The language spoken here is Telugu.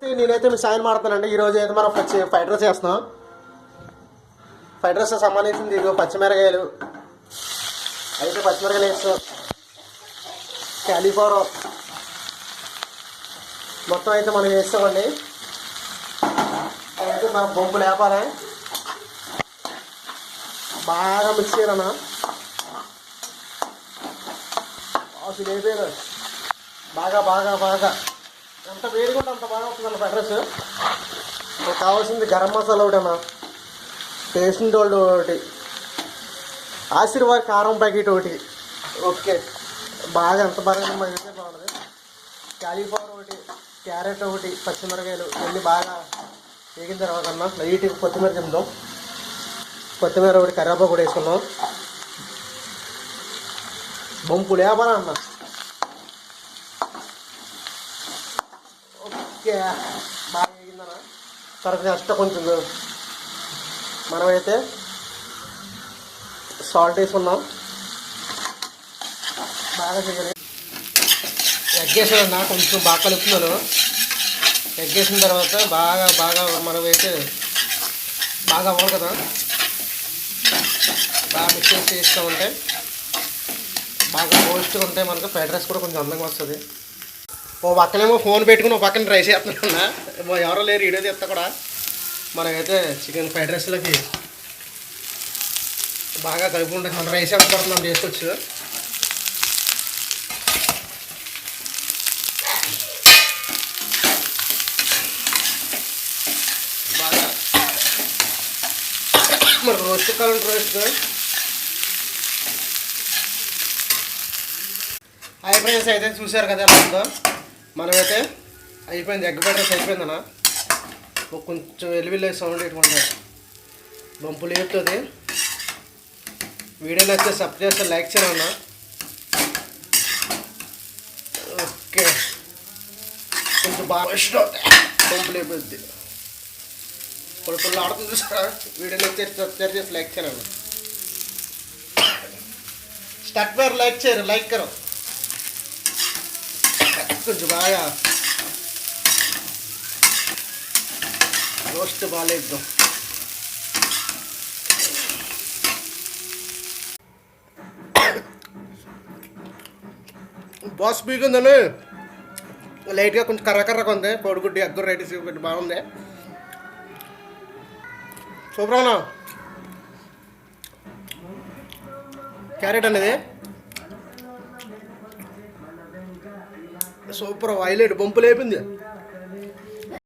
నేనైతే మీ సాయం మాడుతానండి. ఈరోజు అయితే మనం ఫ్రైడ్ రైస్ చేస్తున్నాం. ఫ్రైడ్ రైస్ సంబంధించింది ఇదిగో పచ్చిమిరకాయలు అయితే పచ్చిమిరకాయలు వేస్తాం, క్యాలీఫ్లవర్ మొత్తం అయితే మనం వేస్తామండి. అయితే మనం బొంపు లేపాలి, బాగా మిక్స్ చేయాలన్నా. అసలు లేపేది బాగా బాగా బాగా ఎంత వేడిగా ఉంటే అంత బాగా వస్తుందన్న ఫ్రైడ్ రైస్. మనకు కావాల్సింది గరం మసాలా ఒకటి అన్న, టేస్ట్ వాళ్ళు ఒకటి, ఆశీర్వాద్ కారం ప్యాకెట్ ఒకటి. ఓకే, బాగా ఎంత బాగా అయితే బాగుంటుంది. క్యాలీఫ్లవర్ ఒకటి, క్యారెట్ ఒకటి, పచ్చిమిరకాయలు ఇవన్నీ బాగా వేగిన తర్వాత అన్న లైట్గా కొత్తిమీర తిందాం. కొత్తిమీర ఒకటి, కరివేపాకు కూడా వేసుకుందాం. బొంపు లేపాలా అన్న. ఓకే, బాగా వేగిందన్న. తర్వాత నెక్స్ట్ కొంచెం మనమైతే సాల్ట్ వేసుకున్నాం, బాగా చేయాలి. ఎగ్ వేసానన్నా, కొంచెం బాగా కలుపుతున్నాను. ఎగ్ వేసిన తర్వాత బాగా బాగా మనమైతే బాగా అవ్వాలి కదా, బాగా మిక్స్ చేసి వేస్తూ ఉంటే బాగా టేస్ట్గా ఉంటాయి. మనకు ఫ్రైడ్ రైస్ కూడా కొంచెం అందంగా వస్తుంది. ఓ పక్కనేమో ఫోన్ పెట్టుకుని ఓ పక్కన ట్రై చేస్తున్నా, ఎవరో లేరు వీడియో తీస్తా కూడా. మనమైతే చికెన్ ఫ్రైడ్ రైస్లోకి బాగా కలుపుకుంటే మన రైస్ ఎంత పడుతుంది చేసుకోవచ్చు. బాగా మనకు రోస్ట్ కావాలంటే రోస్ట్. హై ఫ్రెండ్స్, అయితే చూసారు కదా ఎలా మనమైతే అయిపోయింది. ఎగ్ ఫ్రైడ్ రైస్ అయిపోయిందన్న. కొంచెం వెల్లుల్లి సౌండ్ ఇటువంటి బొంపు లేపుతుంది. వీడియో నచ్చితే సబ్స్క్రైబ్ చేస్తే లైక్ చేయాలన్నా. ఓకే, కొంచెం బాగా ఇష్టం బొంపు లేపుద్ది, పొడి ఆడుతుంది సార్. వీడియో నచ్చితే సబ్స్క్రైబ్ చేసి లైక్ చేయాలన్నా. స్టార్ట్ పేరు లైక్ చేయరు, లైక్ కరో. కొంచెం బాగా రోస్ట్ బాగాలేద్దాం. బాస్ స్పీక్ ఉందండి, లైట్గా కొంచెం కర్రకర్రగా ఉంది. కోడిగుడ్డి ఎగ్గు రైస్ పెట్టి బాగుంది. సూపర్ అన్న. క్యారెట్ అనేది సూపర్, హైలైట్ బొంపు లేపింది.